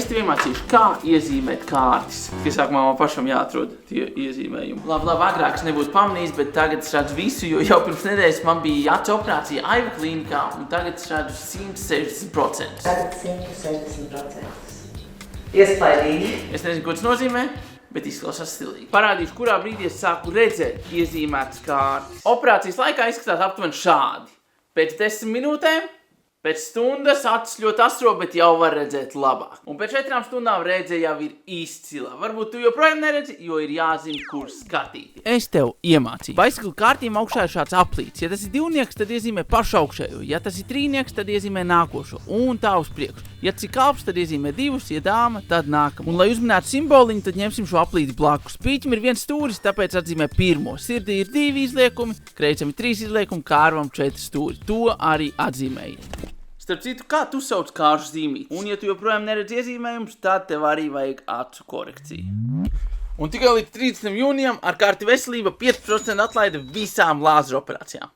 tev iemācīšu, kā iezīmēt kārtas. Tikai sākumā man pašam jāatrod tie iezīmējumi. Labi, agrāk es nebūtu pamanījis, bet tagad es redzu visu, jo jau pirms nedēļas man bija acu operācija Aiva klīnikā, un tagad es redzu 160%. Tagad 160%. Iespaidīgi. Es nezinu, ko tas nozīmē, bet izklausās stilīgi. Parādīšu, kurā brīdī es sāku redzēt iezīmētas kārtas. Operācijas laikā izskatās aptuveni šādi. Pēc 10 minūtēm, pēc stundas acis ļoti asro, bet jau var redzēt labāk. Un pēc 4 stundām redze jau ir izcila. Varbūt tu joprojām neredzi, jo ir jāzina, kur skatīt. Es tev iemācīju. Bicycle kārtīm augšā ir šāds aplīts. Ja tas ir divnieks, tad iezīmē pašu augšējo. Ja tas ir trīnieks, tad iezīmē nākošo. Un tā uz priekšu. Ja tas ir kalps, tad iezīmē divus, ja dāma, tad nākamu. Un, lai uzminētu simboliņu, tad ņemsim šo aplīti blakus. Pīķim ir viens stūris, tāpēc atzīmē pirmo. Sirdī ir 2 izliekumi, kreicam ir 3 izliekumi, kārvam 4 stūri. To arī atzīmējiet. Starp citu, kā tu sauc kāršu zīmītes? Un, ja tu joprojām neredz iezīmējumus, tad tev arī vajag acu korekciju. Un tikai līdz 30. jūnijam ar karti veselība 5% atlaide visām lāzeru operācijām.